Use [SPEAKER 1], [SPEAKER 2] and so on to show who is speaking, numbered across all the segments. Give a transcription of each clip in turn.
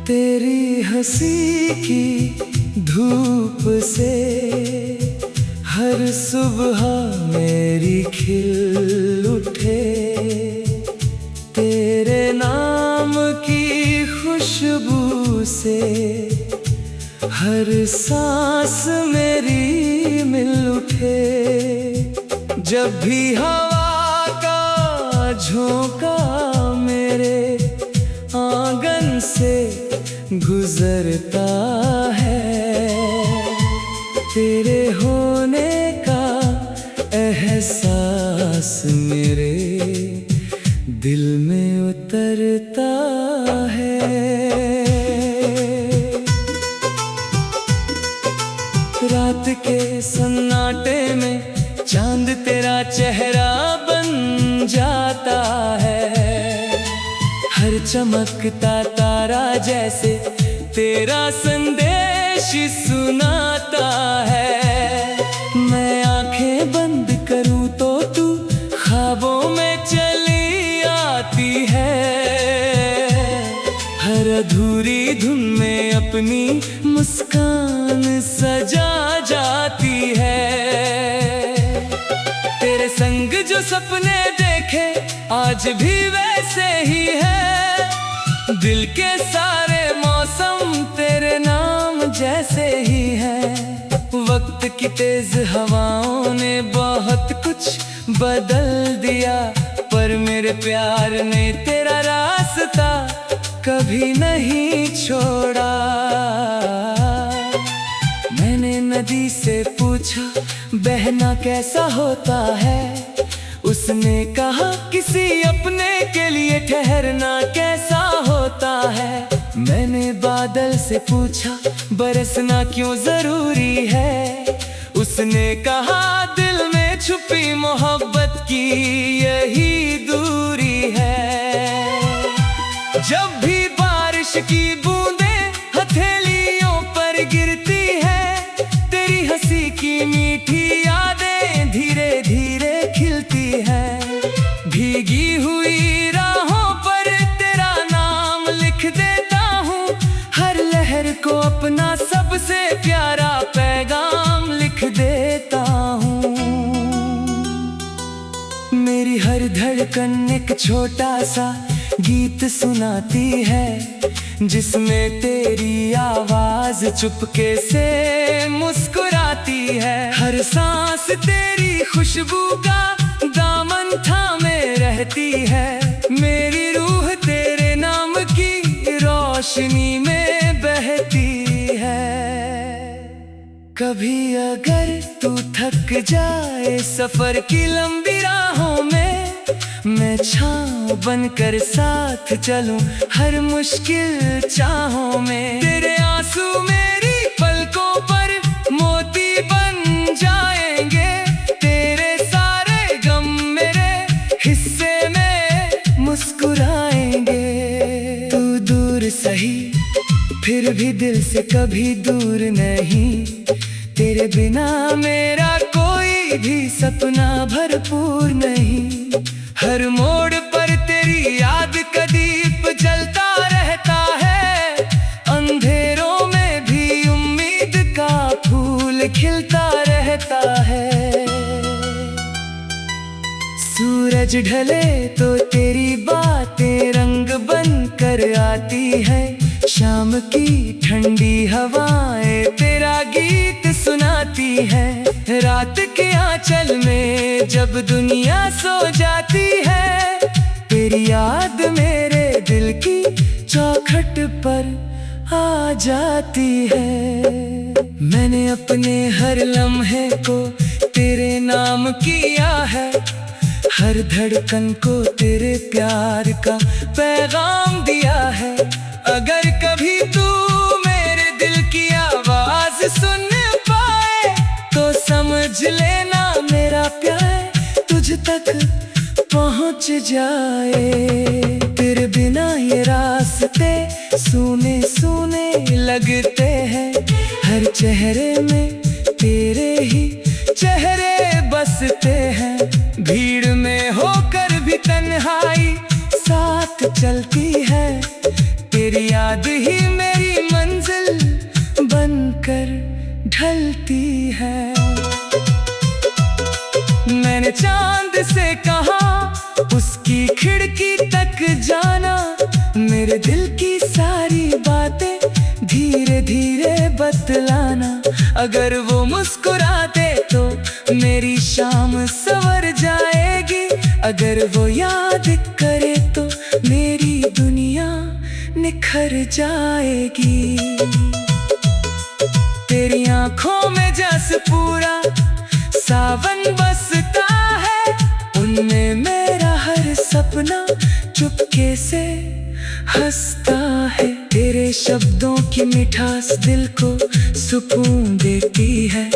[SPEAKER 1] तेरी हंसी की धूप से हर सुबह मेरी खिल उठे। तेरे नाम की खुशबू से हर सांस मेरी मिल उठे। जब भी हवा का झोंका मेरे आंगन से गुजरता है, तेरे होने का एहसास मेरे दिल में उतरता है। रात के सन्नाटे में चांद तेरा चेहरा बन जाता है। हर चमकता तारा जैसे तेरा संदेश सुनाता है। मैं आंखें बंद करूं तो तू ख्वाबों में चली आती है। हर अधूरी धुन में अपनी मुस्कान सजा जाती है। तेरे संग जो सपने देखे आज भी वैसे ही है। दिल के सारे मौसम तेरे नाम जैसे ही है। वक्त की तेज हवाओं ने बहुत कुछ बदल दिया, पर मेरे प्यार ने तेरा रास्ता कभी नहीं छोड़ा। मैंने नदी से पूछा बहना कैसा होता है। उसने कहा किसी अपने के लिए ठहरना कैसा होता है। मैंने बादल से पूछा बरसना क्यों जरूरी है। उसने कहा दिल में छुपी मोहब्बत की यही दूरी है। जब भी बारिश की बूंदें हथेलियों पर गिरती है, तेरी हंसी की मीठी यादें धीरे धीरे खिलती है। भीगी हुई राहों पर तेरा नाम लिख देता हूँ। हर लहर को अपना सबसे प्यारा पैगाम लिख देता हूँ। मेरी हर धड़कन एक छोटा सा गीत सुनाती है, जिसमें तेरी आवाज चुपके से मुस्कुराती है। हर सांस तेरी खुशबू का दामन थामे रहती है। मेरी रूह तेरे नाम की रोशनी में बहती है। कभी अगर तू थक जाए सफर की लंबी राहों में, मैं छाँव बनकर साथ चलूं हर मुश्किल चाहों में। तेरे आंसू मेरी पलकों पर मोती बन जाएंगे। तेरे सारे गम मेरे हिस्से में मुस्कुराएंगे। तू दूर सही फिर भी दिल से कभी दूर नहीं। तेरे बिना मेरा कोई भी सपना भरपूर नहीं। हर मोड़ पर तेरी याद का दीप जलता रहता है। अंधेरों में भी उम्मीद का फूल खिलता रहता है। सूरज ढले तो तेरी बातें रंग बन कर आती है। शाम की ठंडी हवाएं तेरा गीत सुनाती है। रात के आंचल में जब दुनिया सो जाती है, तेरी याद मेरे दिल की चौखट पर आ जाती है। मैंने अपने हर लम्हे को तेरे नाम किया है, हर धड़कन को तेरे प्यार का पैगाम दिया है। अगर कभी तू मेरे दिल की आवाज सुन पाए तो समझ लेना मेरा प्यार तुझ तक पहुंच जाए। तेरे बिना ये रास्ते सूने सूने लगते हैं, हर चेहरे में तेरे ही चेहरे बसते हैं। भीड़ में होकर भी तन्हाई साथ चलती है, तेरी याद ही मेरी मंजिल बनकर ढलती है। मैंने चांद से कहा उसकी खिड़की तक जाना, मेरे दिल की सारी बातें धीरे धीरे बतलाना। अगर वो मुस्कुरा दे तो मेरी शाम संवर जाएगी, अगर वो याद करे तो मेरी दुनिया निखर जाएगी। तेरी आंखों में जैसे पूरा सावन बसता है, उनमें मेरा हर सपना चुपके से हंसता है। तेरे शब्दों की मिठास दिल को सुकून देती है,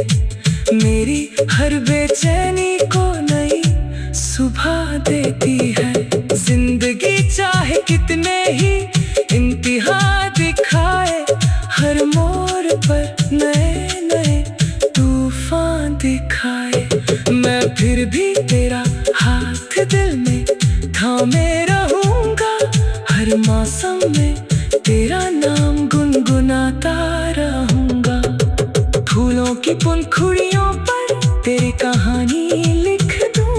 [SPEAKER 1] मेरी हर बेचैनी को नई सुबह देती है। जिंदगी चाहे कितने ही इम्तिहान दिखाए, हर मोड़ पर नए नए तूफान दिखाए, मैं फिर भी तेरा हाथ दिल में थामे रहूंगा। हर मौसम में तेरा नाम गुनगुनाता रहूंगा। फूलों की पंखुड़ियों पर तेरी कहानी लिख दूं,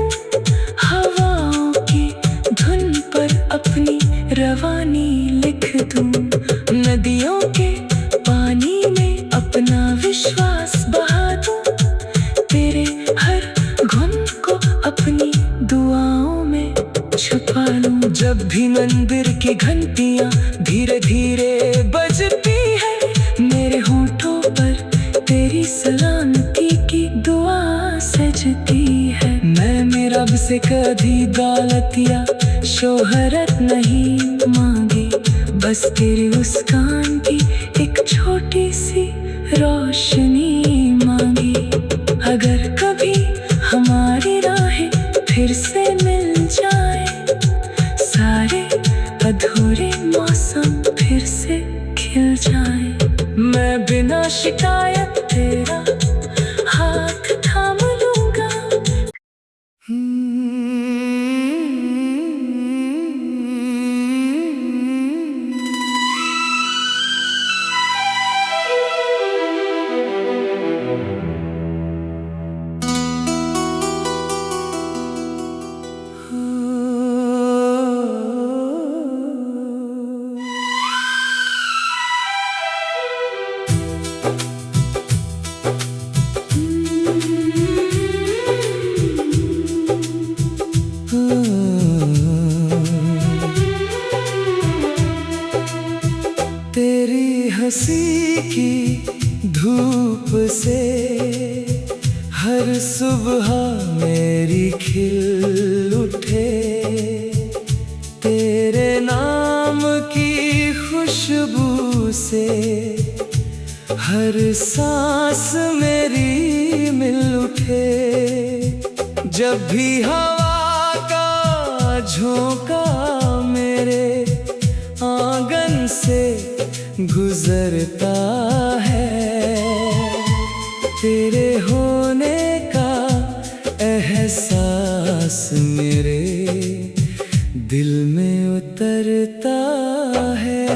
[SPEAKER 1] हवाओं की धुन पर अपनी रवानी लिख दूं। नदियों के पानी में अपना विश्वास बहा दूं, तेरे हर गुन को अपनी दुआओं में छुपा लूं। जब भी मंदिर की घंटियां धीरे धीरे बजती है, मेरे होठों पर तेरी सलामती की दुआ सजती है। मैंने रब से कभी दौलत या शोहरत नहीं मांगी, बस तेरी मुस्कान की एक छोटी सी रोशनी मांगी। अगर कभी हमारी राहें फिर से मिल जाए, सारे अधूरे मौसम फिर से खिल जाए, मैं बिना शिकायत तेरा हाथ थाम लूंगा। तेरी हंसी की धूप से हर सुबह मेरी खिल उठे, तेरे नाम की खुशबू से हर सांस मेरी मिल उठे। जब भी हवा का झोंका मेरे आंगन से गुजरता है, तेरे होने का एहसास मेरे दिल में उतरता है।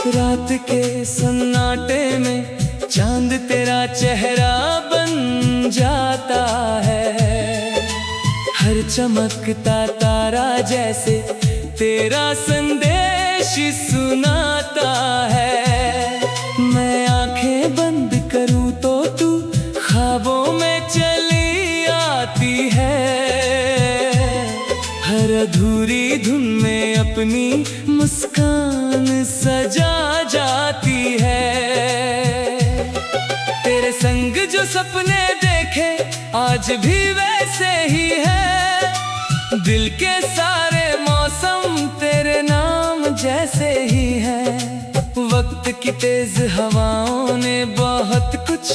[SPEAKER 1] रात के सन्नाटे में चांद तेरा चेहरा बन जाता है, हर चमकता तारा जैसे तेरा संदेश सुनाता है। मैं आंखें बंद करूं तो तू ख्वाबों में चली आती है, हर अधूरी धुन में अपनी मुस्कान सजा जाती है। तेरे संग जो सपने देखे आज भी वैसे ही है। दिल के सारे मौसम तेरे नाम जैसे ही है। वक्त की तेज हवाओं ने बहुत कुछ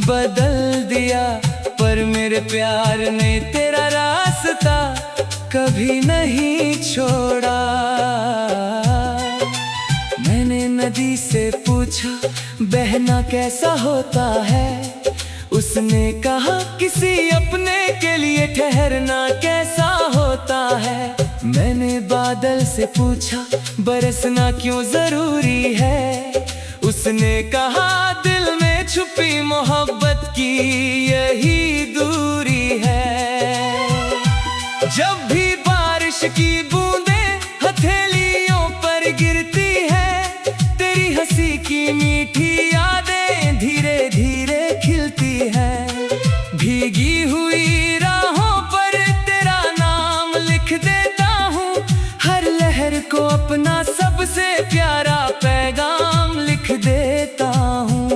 [SPEAKER 1] बदल दिया, पर मेरे प्यार ने तेरा रास्ता कभी नहीं छोड़ा। मैंने नदी से पूछा बहना कैसा होता है, उसने कहा किसी अपने के लिए ठहरना कैसा होता है। मैंने बादल से पूछा बरसना क्यों जरूरी है, उसने कहा दिल में छुपी मोहब्बत की यही दूरी है। जब भी बारिश की बूंदें हथेलियों पर गिरती है, तेरी हंसी की मीठी यादें धीरे धीरे खिलती है। भीगी हुई राहों पर तेरा नाम लिख देता हूँ, हर लहर को अपना सबसे प्यारा पैगाम लिख देता हूँ।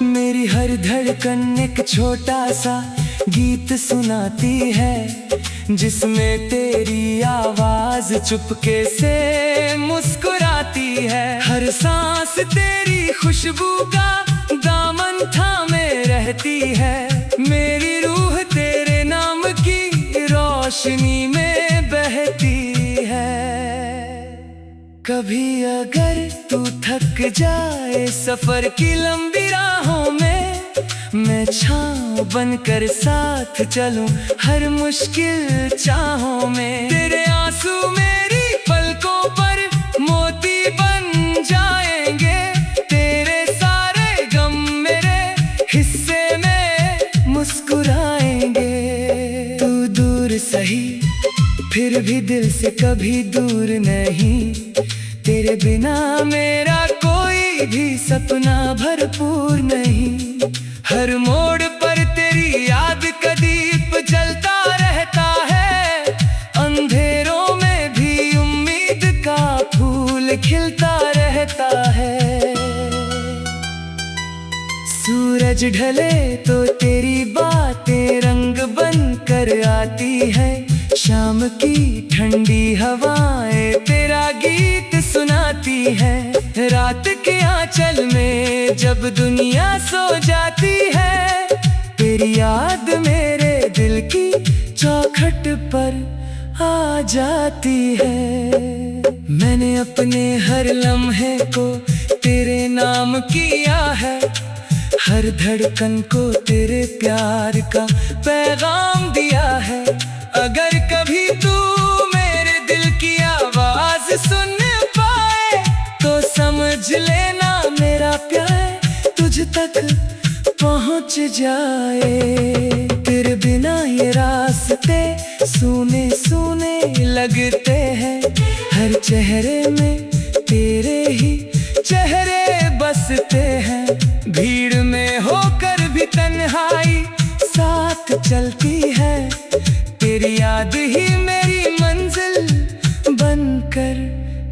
[SPEAKER 1] मेरी हर धड़कन एक छोटा सा गीत सुनाती है, जिसमें तेरी आवाज चुपके से मुस्कुराती है। हर सांस तेरी खुशबू का दामन थामे रहती है। मेरी रूह तेरे नाम की रोशनी में बहती है। कभी अगर तू थक जाए सफर की लंबी राहों में, मैं छाँव बनकर साथ चलूं हर मुश्किल चाहों में। तेरे आंसू मेरी पलकों पर मोती बन जाएंगे, तेरे सारे गम मेरे हिस्से में मुस्कुराएंगे। तू दूर सही फिर भी दिल से कभी दूर नहीं, तेरे बिना मेरा कोई भी सपना भरपूर नहीं। हर मोड़ पर तेरी याद का दीप जलता रहता है, अंधेरों में भी उम्मीद का फूल खिलता रहता है। सूरज ढले तो तेरी बातें रंग बन कर आती है, शाम की ठंडी हवाएं तेरा गीत सुनाती है। रात के आंचल में जब दुनिया सो जाती है, तेरी याद मेरे दिल की चौखट पर आ जाती है। मैंने अपने हर लम्हे को तेरे नाम किया है, हर धड़कन को तेरे प्यार का पैगाम दिया है। अगर कभी तू मेरे दिल की आवाज सुन पाए, तो समझ लेना मेरा प्यार तुझ तक पहुंच जाए। तेरे बिना ये रास्ते सूने सूने लगते हैं, हर चेहरे में तेरे ही चेहरे बसते हैं। भीड़ में होकर भी तन्हाई साथ चलती है, तेरी याद ही मेरी मंजिल बनकर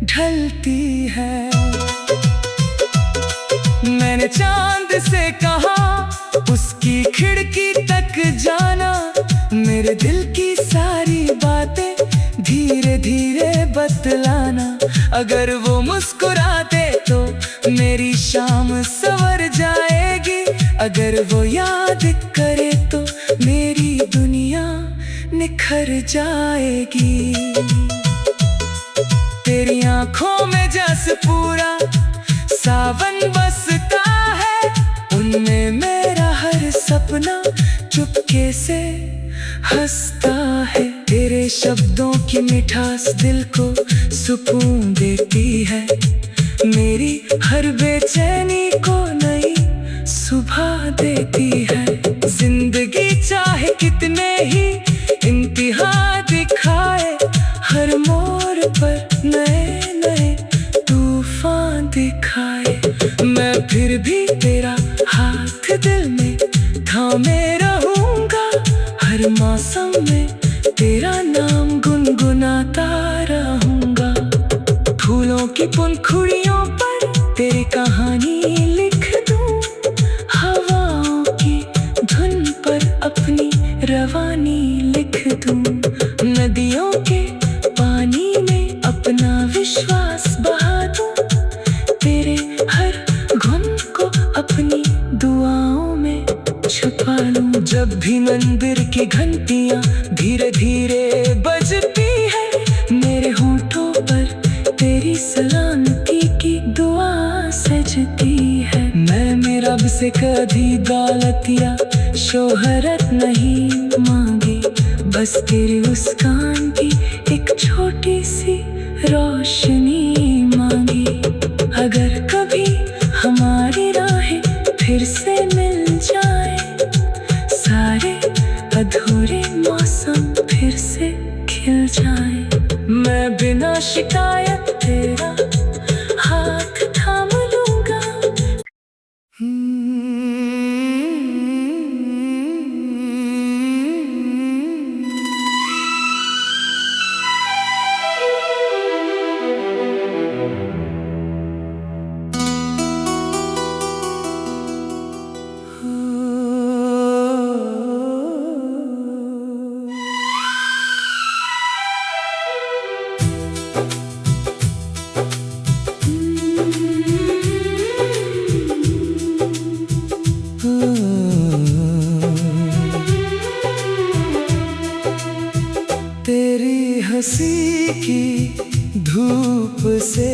[SPEAKER 1] ढलती है। मैंने चांद से कहा उसकी खिड़की तक जाना, मेरे दिल की सारी बातें धीरे धीरे बतलाना। अगर वो मुस्कुरा दे तो मेरी शाम संवर जाएगी, अगर वो याद करे तो मेरी दुनिया निखर जाएगी। तेरी आंखों में जैसे पूरा सावन बसता है, उनमें मेरा हर सपना चुपके से हंसता है। तेरे शब्दों की मिठास दिल को सुकून देती है, मेरी हर बेचैनी को नई सुबह देती है। जिंदगी चाहे कितने ही इम्तिहान दिखाए, हर मोड़ पर नए नए तूफान दिखाए, मैं फिर भी तेरा हाथ दिल में थामे रहूंगा। हर मौसम में तेरा नाम गुनगुनाता रहूंगा। फूलों की पंखुड़ियों पर तेरी कहानी लिख दूं। दुआओं में छुपा लूं। जब भी मंदिर की घंटियां धीरे धीरे बजती है, मेरे होठों पर तेरी सलामती की दुआ सजती है। मैंने रब से कभी दौलत या शोहरत नहीं मांगी, बस तेरी मुस्कान की एक छोटी सी रोशनी मांगी। अगर कभी हमारी राहें फिर से मिल जाए, सारे अधूरे मौसम फिर से खिल जाए, मैं बिना शिकायत तेरा हाथ थाम लूंगा। तेरी हंसी की धूप से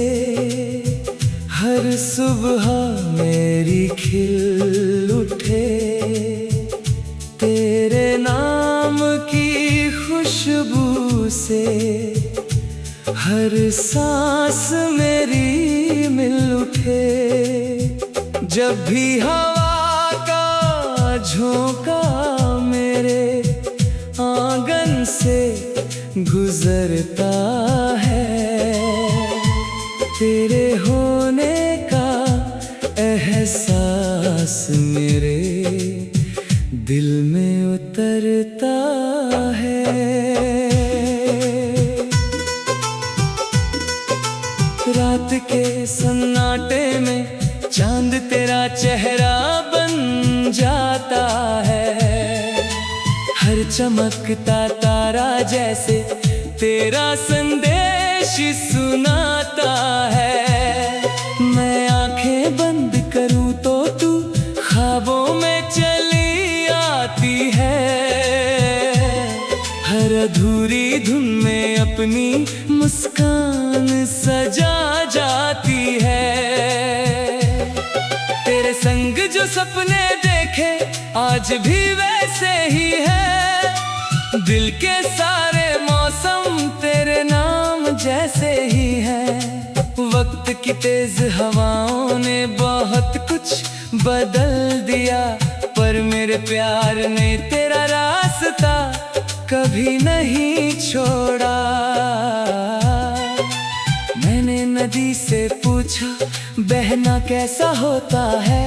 [SPEAKER 1] हर सुबह मेरी खिल उठे, तेरे नाम की खुशबू से हर सांस मेरी मिल उठे। जब भी हवा का झोंका मेरे आंगन से गुजरता है, तेरे होने का एहसास मेरे दिल में उतरता है। रात के सन्नाटे में चांद तेरा चेहरा बन जाता है, हर चमकता तारा जैसे तेरा संदेश सुनाता है। मैं आंखें बंद करूं तो तू ख्वाबों में चली आती है, हर अधूरी धुन में अपनी मुस्कान सजा जाती है। तेरे संग जो सपने देखे आज भी वैसे ही है, दिल के सारे मौसम तेरे नाम जैसे ही है। वक्त की तेज हवाओं ने बहुत कुछ बदल दिया, पर मेरे प्यार ने तेरा रास्ता कभी नहीं छोड़ा। मैंने नदी से पूछा बहना कैसा होता है,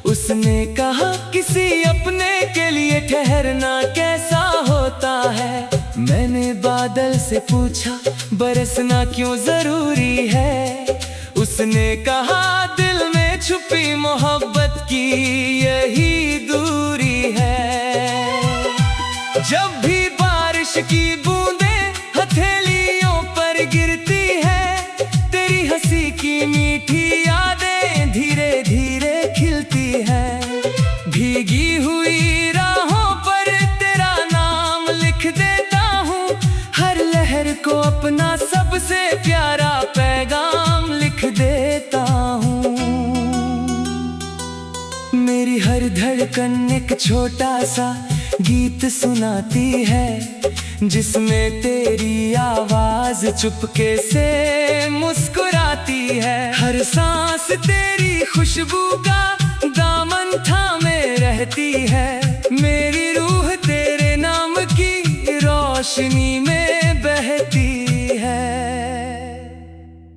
[SPEAKER 1] उसने कहा किसी अपने के लिए ठहरना कैसा होता है। मैंने बादल से पूछा बरसना क्यों जरूरी है, उसने कहा दिल में छुपी मोहब्बत की यही दूरी है। जब भी बारिश की बूंदें हथेलियों पर गिरती है, तेरी हंसी की मीठी यादें धीरे धीरे खिलती है। भीगी हुई राहों पर तेरा नाम लिख देता हूँ, हर लहर को अपना सबसे प्यारा पैगाम लिख देता हूँ। मेरी हर धड़कन एक छोटा सा गीत सुनाती है, जिसमें तेरी आवाज चुपके से मुस्कुराती है। हर सांस तेरी खुशबू का दामन थामे रहती है, मेरी रूह तेरे नाम की रोशनी में बहती है।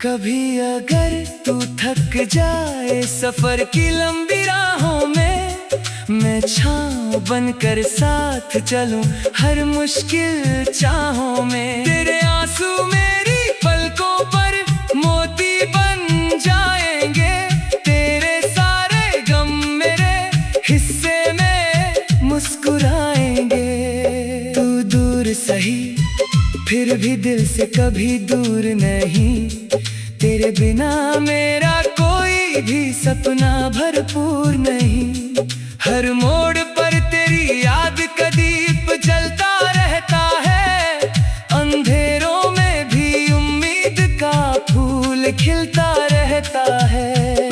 [SPEAKER 1] कभी अगर तू थक जाए सफर की लंबी राहों में, मैं छाँव बनकर साथ चलूं हर मुश्किल चाहों में। तेरे आंसू मेरी पलकों पर मोती बन जाएंगे, तेरे सारे गम मेरे हिस्से में मुस्कुराएंगे। तू दूर सही फिर भी दिल से कभी दूर नहीं, तेरे बिना मेरा कोई भी सपना भरपूर नहीं। हर मोड़ पर तेरी याद का दीप जलता रहता है, अंधेरों में भी उम्मीद का फूल खिलता रहता है।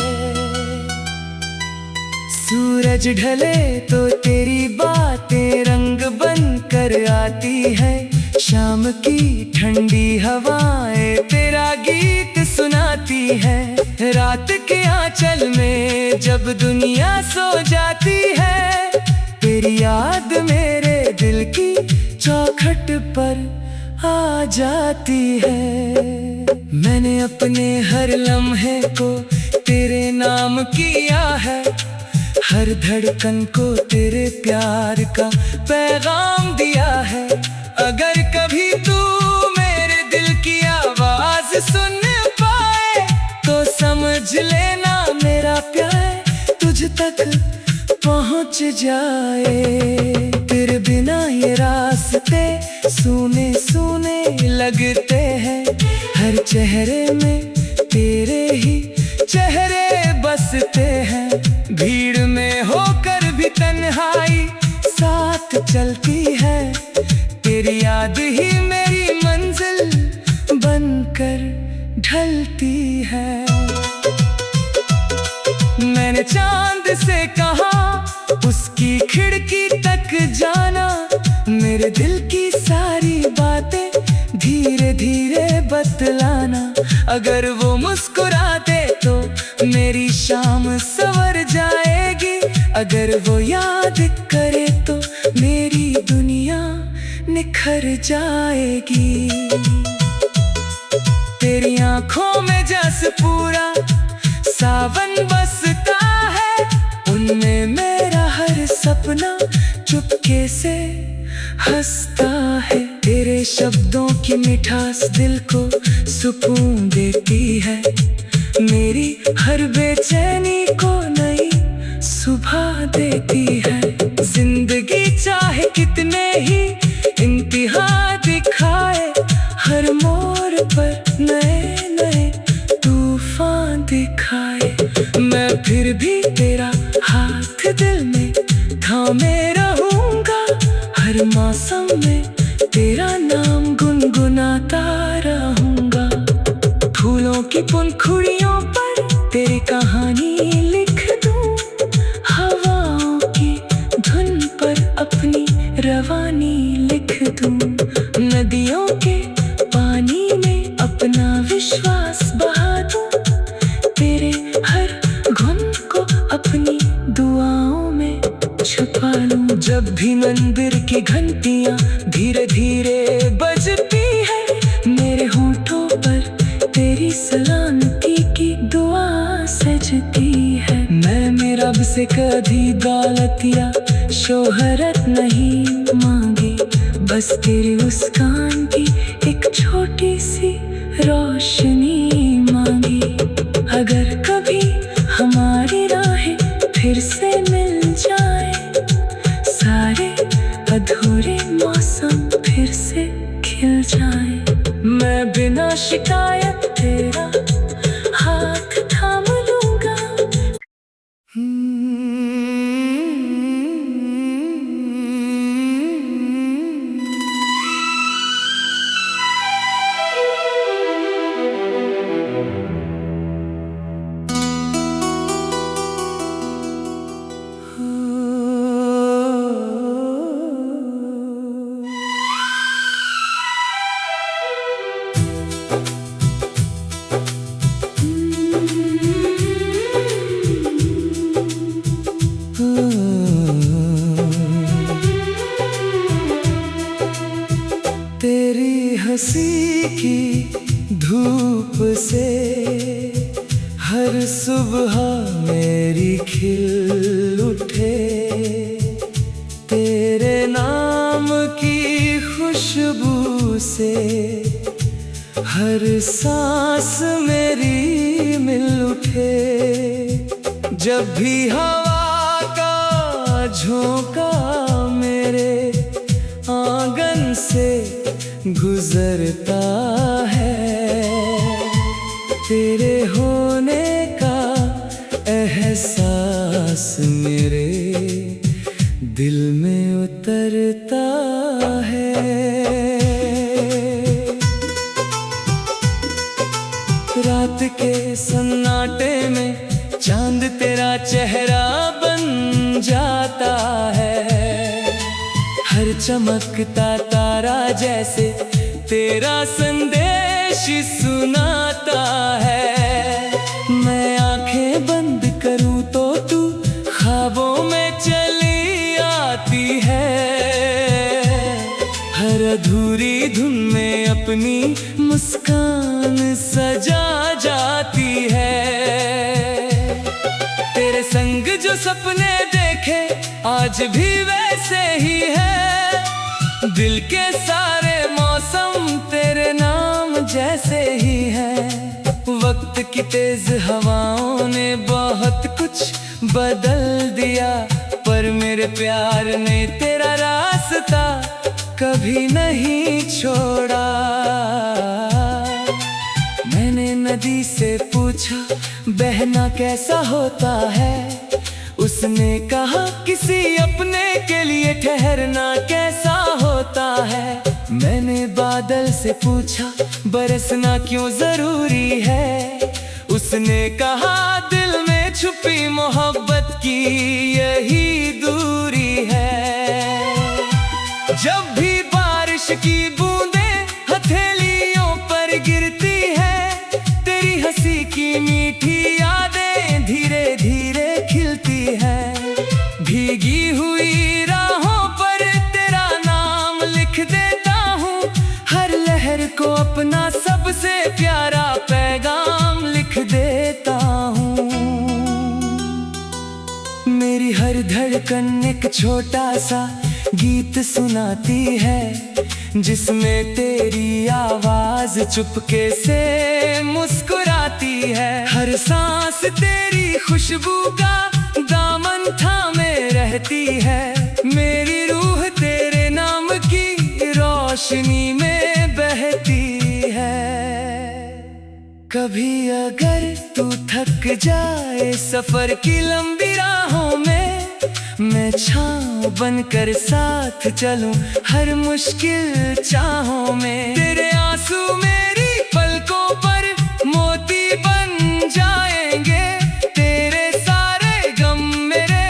[SPEAKER 1] सूरज ढले तो तेरी बातें रंग बन कर आती है, शाम की ठंडी हवाएं तेरा गीत सुनाती है। रात के आंचल में जब दुनिया सो जाती है, तेरी याद मेरे दिल की चौखट पर आ जाती है। मैंने अपने हर लम्हे को तेरे नाम किया है, हर धड़कन को तेरे प्यार का पैगाम दिया है। अगर कभी तू मेरे दिल की आवाज सुन पाए तो समझ लेना मेरा प्यार तुझ तक पहुंच जाए। तेरे बिना ये रास्ते सूने सूने लगते हैं, हर चेहरे में तेरे ही चेहरे बसते हैं। भीड़ में होकर भी तन्हाई साथ चलती है, तेरी याद ही मेरी मंजिल बनकर ढलती है। मैंने चांद से कहा उसकी खिड़की तक जाना, मेरे दिल की सारी बातें धीरे धीरे बतलाना। अगर वो मुस्कुरा दे तो मेरी शाम संवर जाएगी, अगर वो याद करे तो मेरी दुनिया निखर जाएगी। तेरी आंखों में जैसे पूरा सावन बसता है, उनमें मेरा हर सपना चुपके से हंसता है। तेरे शब्दों की मिठास दिल को सुकून देती है, मेरी हर बेचैनी को नई सुबह देती है। जिंदगी चाहे कितने ही इम्तिहा दिखाए, हर मोड़ पर नए नए तूफान दिखाए, मैं फिर भी तेरा हाथ दिल में थामे रहूंगा। हर मौसम में तेरा नाम गुनगुनाता रहूंगा। फूलों की पंखुड़ियों पर तेरी कहानी लिख दूं, हवाओं की धुन पर अपनी रवानी लिख दूं। नदियों के पानी में अपना विश्वास बहा दूं, तेरे हर गुन को अपनी दुआओं में छुपा लूं। जब भी मंदिर की घंटियां धीरे धीरे बजती है, मेरे होठों पर तेरी सलामती की दुआ सजती है। मैंने रब से कभी दौलत या शोहरत नहीं मांगी, बस तेरी मुस्कान की एक छोटी सी रोशनी मांगी। अगर कभी हमारी राहें फिर से मिल जाए, सारे अधूरे मौसम फिर से खिल जाए, मैं बिना शिकायत तेरा हाथ थाम लूंगा। तेरी हंसी की धूप से हर सुबह मेरी खिल उठे, तेरे नाम की खुशबू से हर सांस मेरी मिल उठे। जब भी हवा का झोंका मेरे आंगन से गुजरता है, तेरे होने का एहसास मेरे दिल में उतरता है। रात के सन्नाटे में चांद तेरा चेहरा बन जाता है। हर चमकता तारा जैसे तेरा संदेश सुनाता है। मैं आंखें बंद करूं तो तू ख्वाबों में चली आती है। हर अधूरी धुन में अपनी मुस्कान सजा जाती है। तेरे संग जो सपने देखे आज भी वैसे ही है। दिल के सारे मौसम तेरे नाम जैसे ही है। वक्त की तेज हवाओं ने बहुत कुछ बदल दिया, पर मेरे प्यार ने तेरा रास्ता कभी नहीं छोड़ा। मैंने नदी से पूछा बहना कैसा होता है। उसने कहा किसी अपने के लिए ठहरना कैसा होता है। मैंने बादल से पूछा बरसना क्यों जरूरी है। उसने कहा दिल में छुपी मोहब्बत की यही दूरी है। जब भी बारिश की बूंदें हथेलियों पर गिरती है, तेरी हंसी की मीठी यादें धीरे धीरे खिलती है। भीगी हुई राहों पर तेरा नाम लिख देता हूँ। हर लहर को अपना सबसे प्यारा पैगाम लिख देता हूँ। मेरी हर धड़कन एक छोटा सा गीत सुनाती है, जिसमें तेरी आवाज चुपके से मुस्कुराती है। हर सांस तेरी खुशबू का दामन थामे रहती है। मेरी रूह तेरे नाम की रोशनी में बहती है। कभी अगर तू थक जाए सफर की लंबी राहों में, मैं छाँव बनकर साथ चलूं हर मुश्किल चाहों में। तेरे आंसू मेरी पलकों पर मोती बन जाएंगे। तेरे सारे गम मेरे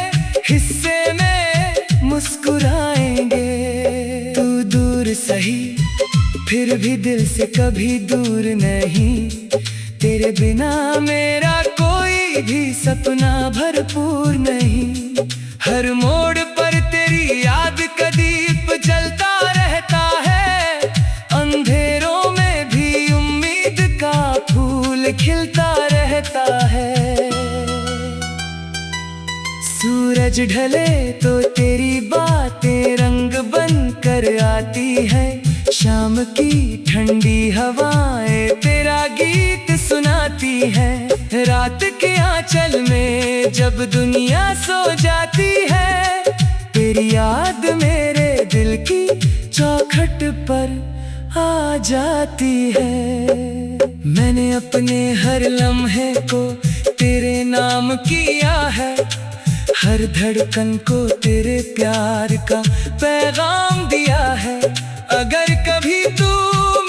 [SPEAKER 1] हिस्से में मुस्कुराएंगे। तू दूर सही फिर भी दिल से कभी दूर नहीं। तेरे बिना मेरा कोई भी सपना भरपूर नहीं। हर मोड़ पर तेरी याद का दीप जलता रहता है। अंधेरों में भी उम्मीद का फूल खिलता रहता है। सूरज ढले तो तेरी बातें रंग बन कर आती है। शाम की ठंडी हवाएं तेरा गीत सुनाती है। रात के आंचल में जब दुनिया सो जाती है, तेरी याद मेरे दिल की चौखट पर आ जाती है। मैंने अपने हर लम्हे को तेरे नाम किया है। हर धड़कन को तेरे प्यार का पैगाम दिया है। अगर कभी तू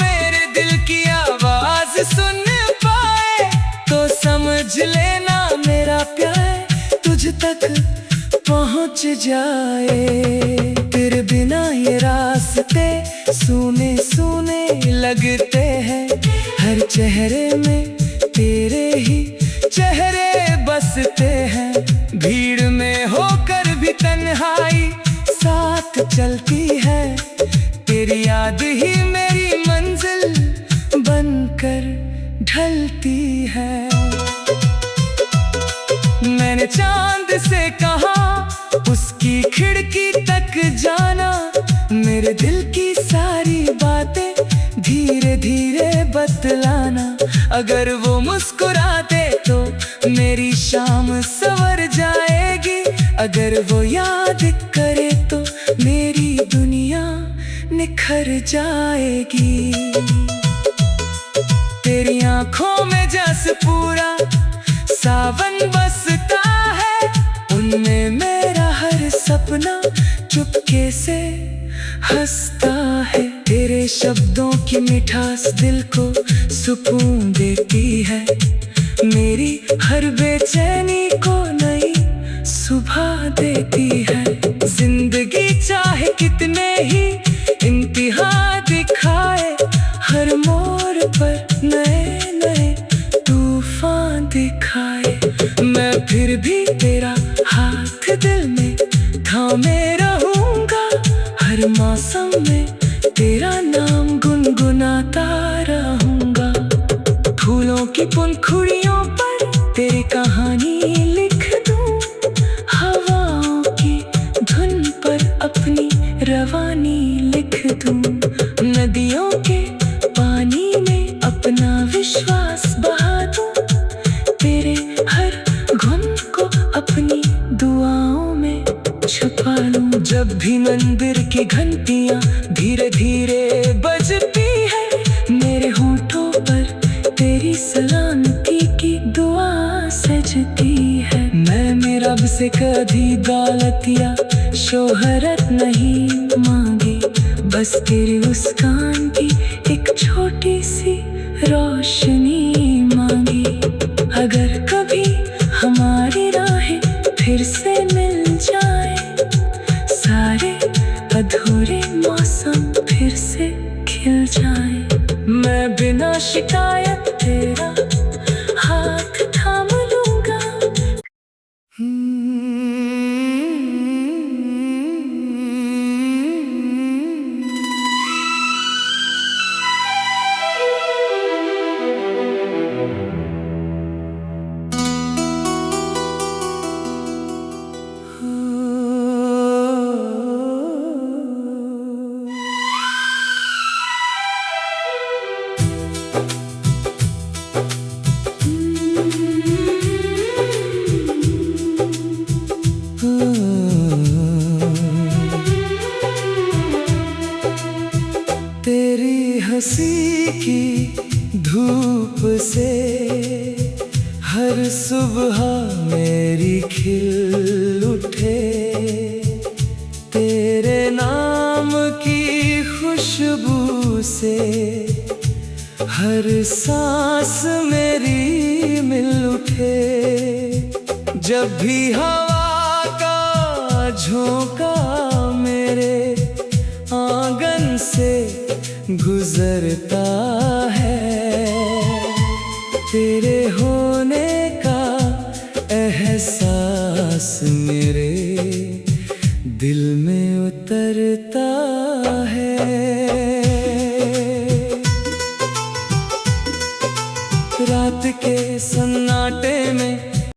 [SPEAKER 1] मेरे दिल की आवाज सुन पाए, तो समझ लेना मेरा प्यार तुझ तक पहुंच जाए। तेरे बिना ये रास्ते सूने सूने लगते हैं। हर चेहरे में तेरे ही चेहरे बसते हैं। भीड़ में होकर भी तन्हाई साथ चलती है। तेरी याद ही मेरी मंजिल बनकर ढलती है। मैंने चांद से कहा उसकी खिड़की तक जाना। मेरे दिल की सारी बातें धीरे धीरे बतलाना। अगर वो मुस्कुरा दे तो मेरी शाम संवर जाएगी। अगर वो याद करे तो मेरी दुनिया निखर जाएगी। तेरी आंखों में जस पूरा सावन बसता है। उनमें मेरा हर सपना हल्के से हंसता है। तेरे शब्दों की मिठास दिल को सुकून देती है। मेरी हर बेचैनी को नई सुबह देती है। जिंदगी चाहे कितने ही इम्तिहान दिखाए, हर मोड़ पर नए नए तूफान दिखाए, मैं फिर भी तेरा हाथ दिल में थामे रहूंगा। हर मौसम में तेरा नाम गुनगुनाता रहूंगा। फूलों की पंखुड़ियों पर तेरी कहानी लिख दूं, हवाओं की धुन पर अपनी रवानी लिख दूं, नदियों के पानी में अपना विश्वास बहा दूं, तेरे हर गुम को अपनी दुआओं में छुपा लूं। जब भी मंदिर की घंटियां धीरे धीरे बजती है, मेरे होठों पर तेरी सलामती की दुआ सजती है। मैंने रब से कभी दौलत या शोहरत नहीं मांगी, बस तेरी मुस्कान की एक छोटी सी रोशनी मांगी। अगर कभी हमारी राहें फिर से मिल जाए, सारे अधूरे मौसम फिर से खिल जाए, मैं बिना शिकायत तेरा हाथ थाम लूंगा। तेरी हंसी की धूप से हर सुबह मेरी खिल उठे, तेरे नाम की खुशबू से हर सांस मेरी मिल उठे। जब भी हवा का झोंका मेरे आंगन से गुजरता है, तेरे होने का एहसास मेरे दिल में उतरता है। रात के